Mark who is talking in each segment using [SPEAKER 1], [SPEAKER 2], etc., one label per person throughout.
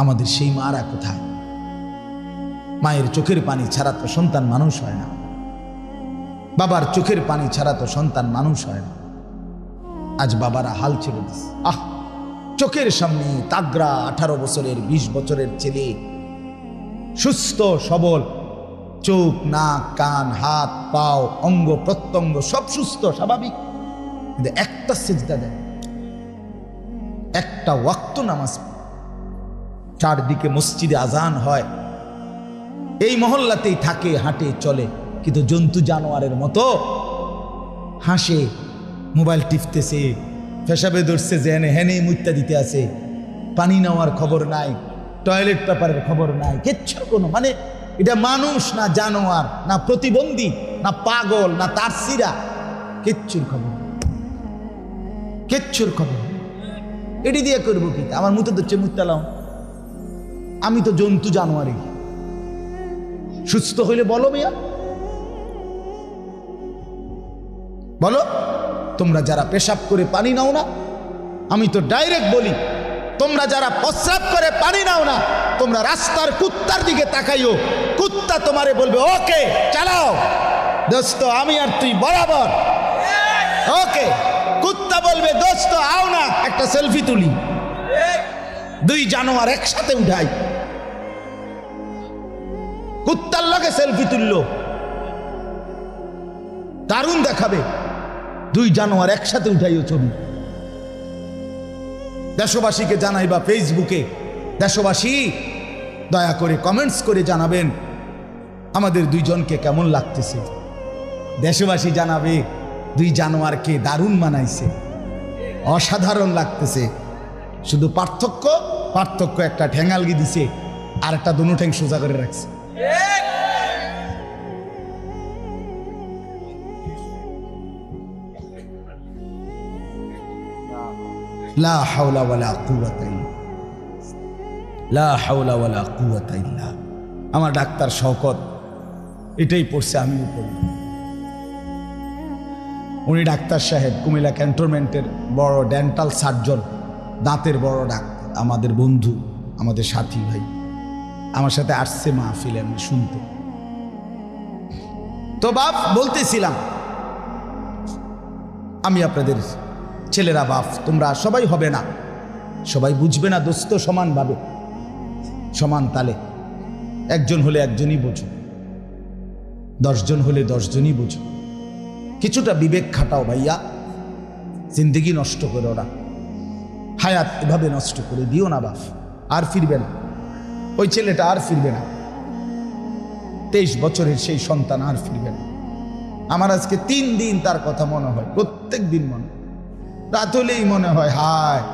[SPEAKER 1] আমাদের সেই মারা কোথায়? মায়ের চোখের পানি ছাড়া তো সন্তান মানুষ হয় না, বাবার চোখের পানি ছাড়া তো সন্তান মানুষ হয় না। আজ বাবারা হাল ছেড়ে দিস। চোখের সামনে তাগড়া 18 বছরের 20 বছরের ছেলে, সুস্থ সবল, চোখ নাক কান হাত পাও অঙ্গ প্রত্যঙ্গ সব সুস্থ স্বাভাবিক, কিন্তু একটা সিজদা দেয়, একটা ওয়াক্ত নামাজ, চারদিকে মসজিদে আজান হয়, এই মহল্লাতেই থাকে, হাঁটে চলে, কিন্তু জন্তু জানোয়ারের মতো হাসে, মোবাইল টিপতেছে, পেশাবে ধরছে, জেনে হেনে মুত্তা দিতে আছে, পানি নেওয়ার খবর নাই, টয়লেট পেপারের খবর নাই, কিচ্ছু কোনো, মানে এটা মানুষ না জানোয়ার, না প্রতিবন্ধী, না পাগল, না তারসিরা, কিচ্ছুর খবর, কিচ্ছুর খবর। এটি দিয়ে করবো কি? আমার মুতে ধরছে মুত্তালাম, আমি তো জন্তু জানোয়ারই। সুস্থ হইলে বলো মিয়া, বলো। তোমরা যারা পেশাব করে পানি নাও না, আমি তো ডাইরেক্ট বলি, তোমরা যারা প্রস্রাব করে পানি নাও না, তোমরা রাস্তার কুত্তার দিকে তাকাইও, কুত্তা তোমারে বলবে ওকে চালাও দোস্ত, আমি আর তুই বরাবর, ওকে। কুত্তা বলবে দোস্ত আও না একটা সেলফি তুলি, দুই জানোয়ার একসাথে উঠাই। কুত্তার লগে সেলফি তুললো, দারুণ দেখাবে, দুই জানোয়ার একসাথে উঠাইও ছবি। দেশবাসীকে জানাইবা ফেসবুকে, দেশবাসী দয়া করে কমেন্টস করে জানাবেন আমাদের দুইজনকে কেমন লাগতেছে। দেশবাসী জানাবে দুই জানোয়ারকে দারুণ মানাইছে, অসাধারণ লাগতেছে। শুধু পার্থক্য একটা ঠ্যাঙ্গালগি দিছে আর একটা দুনো ঠ্যাং সোজা করে রাখছে। লা হাওলা ওয়ালা কুওয়াতা ইল্লা, লা হাওলা ওয়ালা কুওয়াতা ইল্লা। আমার ডাক্তার শওকত এটাই পড়ছে, আমিও পড়ি। উনি ডাক্তার সাহেব, কুমিল্লা ক্যান্টনমেন্টের বড় ডেন্টাল সার্জন, দাঁতের বড় ডাক্তার, আমাদের বন্ধু, আমাদের সাথী ভাই, আমার সাথে আসছে মাহফিলে আমি শুনতে। তো বাপ বলতেছিলাম, আমি আপনাদের ছেলেরা বাপ, তোমরা সবাই হবে না, সবাই বুঝবে না দোস্ত সমানভাবে, সমান তালে। একজন হলে একজনই বোঝো, 10 জন হলে 10 জনই বোঝো। কিছুটা বিবেক খাটাও ভাইয়া, জিন্দগি নষ্ট করো না, হায়াত এভাবে নষ্ট করে দিও না বাপ। আর ফিরবে না, ওই ছেলেটা আর ফিরবে না, 23 বছরের সেই সন্তান আর ফিরবে না। আমার আজকে 3 দিন তার কথা মনে হয়, প্রত্যেক দিন মনে হয়, রাত হলেই মনে হয় হায়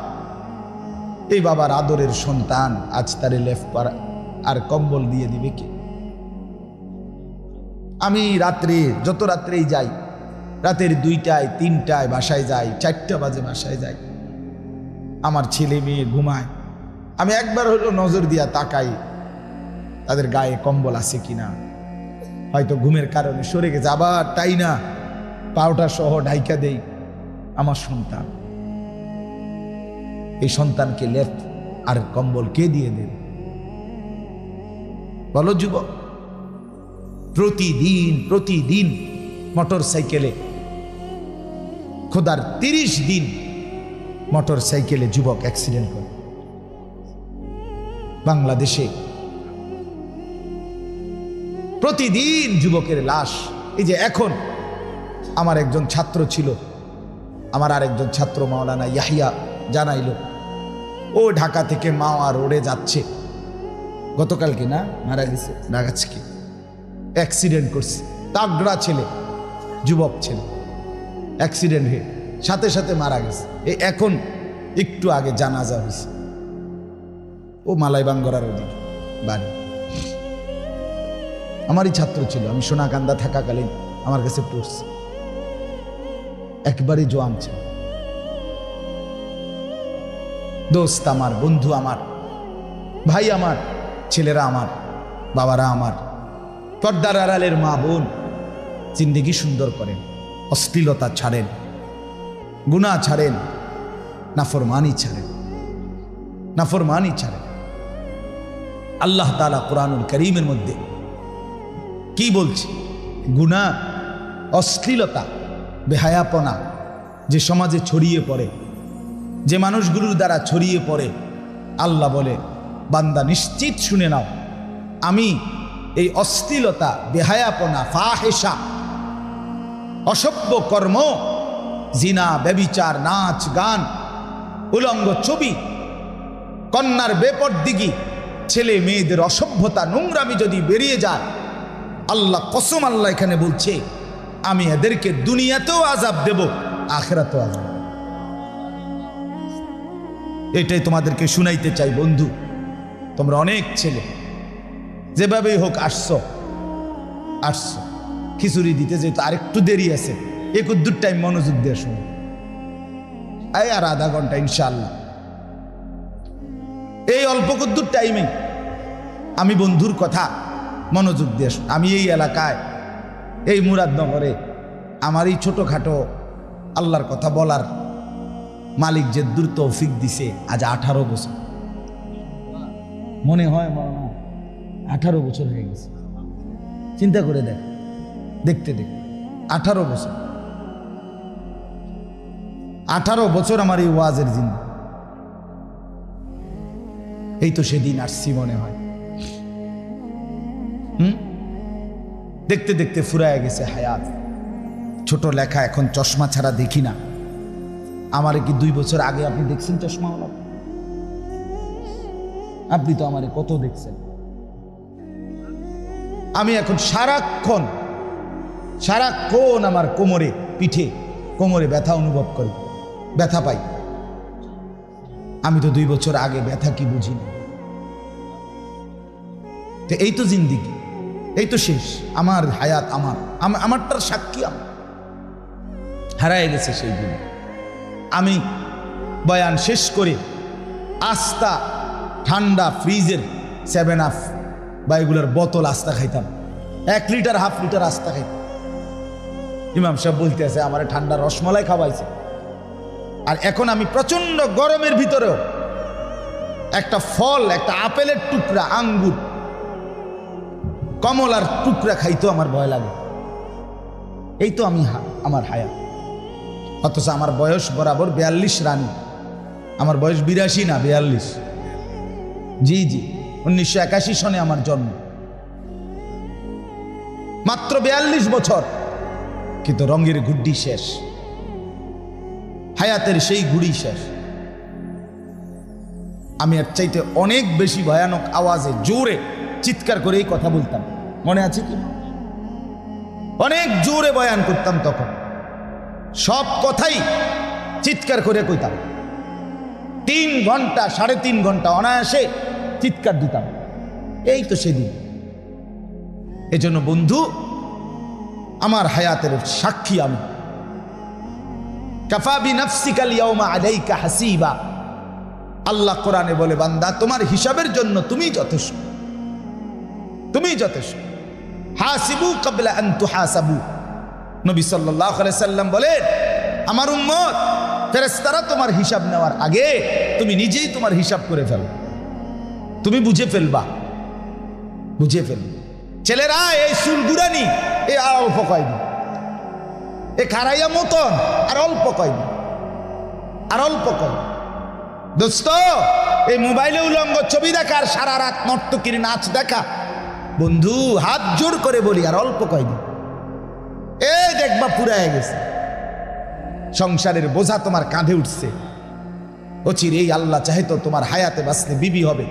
[SPEAKER 1] এই বাবার আদরের সন্তান আজ তারে লেফ করা আর কম্বল দিয়ে দিবে কি। আমি রাত্রে, যত রাত্রেই যাই, রাতের 2টায় 3টায় বাসায় যাই, 4টা বাজে বাসায় যাই, আমার ছেলে মেয়ে ঘুমায়, আমি একবার হলো নজর দিয়া তাকাই তাদের গায়ে কম্বল আছে কিনা, হয়তো ঘুমের কারণে সরে গেছে, আবার তাই না পাউটা সহ ঢাইকা দেই। আমার সন্তান, এই সন্তানকে লেপ আর কম্বল কে দিয়ে দেবে বলো যুবক? প্রতিদিন মোটর সাইকেলে, খোদার 30 দিন মোটর সাইকেলে যুবক অ্যাক্সিডেন্ট করে বাংলাদেশে। প্রতিদিন যুবকের লাশ। এই যে এখন আমার একজন ছাত্র ছিল, আমার আরেকজন ছাত্র মাওলানা ইয়াহিয়া জানাইল, ও ঢাকা থেকে মাওয়া রোডে যাচ্ছে, গতকালকে না মারা গেছে, নাগাজকে অ্যাক্সিডেন্ট করছে, তাগড়া ছেলে, যুবক ছেলে, অ্যাক্সিডেন্ট হয়ে সাথে সাথে মারা গেছে। এই এখন একটু আগে জানাজা হয়েছে। ও মালাইবাঙ্গরার ওদিকে বাড়ি, আমারই ছাত্র ছিল, আমি সোনাকান্দা থাকাকালীন আমার কাছে পড়ছে, একবারই জোয়ান ছিল, দোস্ত আমার, বন্ধু আমার, ভাই আমার, ছেলেরা আমার, বাবারা আমার, পর্দার আড়ালের মা বোন, জিন্দেগি সুন্দর করেন, অশ্লীলতা ছাড়েন, গুনাহ ছাড়েন, নাফরমানি ছাড়েন, আল্লাহ তাআলা কোরআনুল কারীমের মধ্যে কি বলছে? গুনাহ, অশ্লীলতা, বেহায়াপনা যে সমাজে ছড়িয়ে পড়ে, যে মানুষগুলোর দ্বারা ছড়িয়ে পড়ে, আল্লাহ বলে বান্দা নিশ্চিত শুনে নাও, আমি এই অশ্লীলতা, বেহায়াপনা, ফাহেশা, অসভ্য কর্ম, জিনা, ব্যভিচার, নাচ গান, উলঙ্গ ছবি, কন্যার বেপরদিগি, ছেলে মেয়েদের অসভ্যতা, নোংরামি যদি বেরিয়ে যায়, আল্লাহ কসম, আল্লাহ এখানে বলছে আমি এদেরকে দুনিয়াতেও আযাব দেব, আখিরাতেও আযাব। এটাই তোমাদেরকে শুনাইতে চাই বন্ধু। তোমরা অনেক ছেলে যেভাবেই হোক আসছো, খিচুড়ি দিতে যেহেতু আরেকটু দেরি আছে, একটু টাইম মনোযোগ দিয়ে শোনো, এই আর আধা ঘন্টা ইনশাআল্লাহ। এই অল্প কদ্দুর টাইমে আমি বন্ধুর কথা মনোযোগ দিয়ে শোনো। আমি এই এলাকায়, এই মুরাদনগরে আমার এই ছোটোখাটো আল্লাহর কথা বলার মালিক যে দূর তৌফিক দিছে, আজ 18 বছর, মনে হয় 18 বছর হয়ে গেছে। চিন্তা করে দেখতে 18 বছর, 18 বছর আমার এই ওয়াজের জিন্দা। এই তো সেদিন আসছি মনে হয়, দেখতে দেখতে ফুরায় গেছে হায়াত। ছোট লেখা, এখন চশমা ছাড়া দেখি না। আমারে কি 2 বছর আগে আপনি দেখছেন চশমাওয়ালা? আপনি তো আমারে কত দেখছেন। আমি এখন সারাক্ষণ আমার কোমরে, পিঠে, কোমরে ব্যথা অনুভব করি, ব্যথা পাই। আমি তো 2 বছর আগে ব্যথা কি বুঝি না। তো এই তো জিন্দিগি, এই তো শেষ। আমার হায়াত, আমারটার সাক্ষী আমার হারায় গেছে সেই দিন। আমি বয়ান শেষ করে আস্তা ঠান্ডা ফ্রিজের 7 আপ বা এগুলোর বোতল আস্তা খাইতাম, 1 লিটার 1/2 লিটার আস্তা খাইতাম। ইমাম সাহেব বলতে আছে আমার ঠান্ডা রসমালাই খাওয়াইছে। আর এখন আমি প্রচন্ড গরমের ভিতরেও একটা ফল, একটা আপেলের টুকরা, আঙ্গুর, কমলার টুকরা খাইতো আমার ভয় লাগে। এই তো আমি আমার হায়াত। অথচ আমার বয়স বরাবর 42 রানী। আমার বয়স 82 না, 42। জি 1981 সনে আমার জন্ম। মাত্র 42 বছর, কিন্তু রঙের গুড্ডি শেষ, হায়াতের সেই গুড়ি শেষ। আমি এর চাইতে অনেক বেশি ভয়ানক আওয়াজে জোরে চিৎকার করেই কথা বলতাম, মনে আছে কি? অনেক জোরে বয়ান করতাম তখন, সব কথাই চিৎকার করে কইতাম। 3 ঘন্টা 3.5 ঘন্টা অনায়াসে চিৎকার দিতাম। এই তো সেদিন। এজন্য বন্ধু, আমার হায়াতের সাক্ষী আমি। কাফা বিনাফসিকাল ইয়াউমা আলাইকা হাসিবা। আল্লাহ কোরআনে বলে, বান্দা তোমার হিসাবের জন্য তুমি যথেষ্ট, তুমি যথেষ্ট। হাসিবু ক্বাবলা আন তুহাসাবু। নবী সাল্লাল্লাহু আলাইহি সাল্লাম বলেন, আমার উম্মত, ফেরেশতারা তোমার হিসাব নেওয়ার আগে তুমি নিজেই তোমার হিসাব করে ফেলো। তুমি বুঝে ফেলবা। ছেলেরা এই চুলগুড়ানি, এ আর অল্প কয়দিন, এ খারাইয়া মতন আর অল্প কয়দিন, দোস্ত, এই মোবাইলে উলঙ্গ ছবি দেখা আর সারা রাত নর্তকীর নাচ দেখা, বন্ধু হাত জোর করে বলি আর অল্প কয়দিন, এই দেখবা পুরায় গেছে। সংসারের বোঝা তোমার কাঁধে উঠছে। অচিরেই আল্লাহ চাহে তো তোমার হায়াতে বাঁচলে বিবি হবে,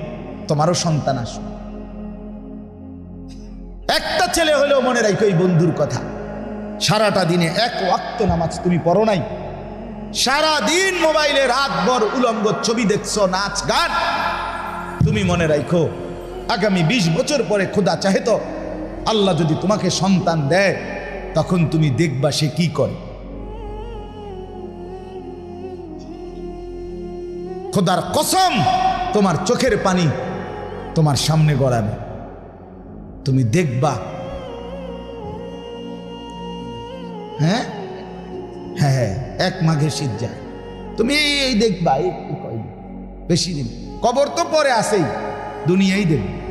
[SPEAKER 1] তোমারও সন্তান আসবে। একটা ছেলে হলেও মনে রাখো এই বন্ধুর কথা। সারাটা দিনে 1 ওয়াক্ত নামাজ তুমি পড়ো নাই, সারা দিন মোবাইলে রাতভর উলঙ্গ ছবি দেখছো, নাচ গান। তুমি মনে রাখো আগামী 20 বছর পরে খোদা চাহে তো আল্লাহ যদি তোমাকে সন্তান দেয়, তখন তুমি দেখবা সে কি করে। খোদার কসম, তোমার চোখের পানি তোমার সামনে গড়াবে, তুমি দেখবা। হ্যাঁ, 1 মাঘে শীত যায়, তুমি এই দেখবা। এই বেশি দিন, কবর তো পরে আসেই, দুনিয়াই দেখবে।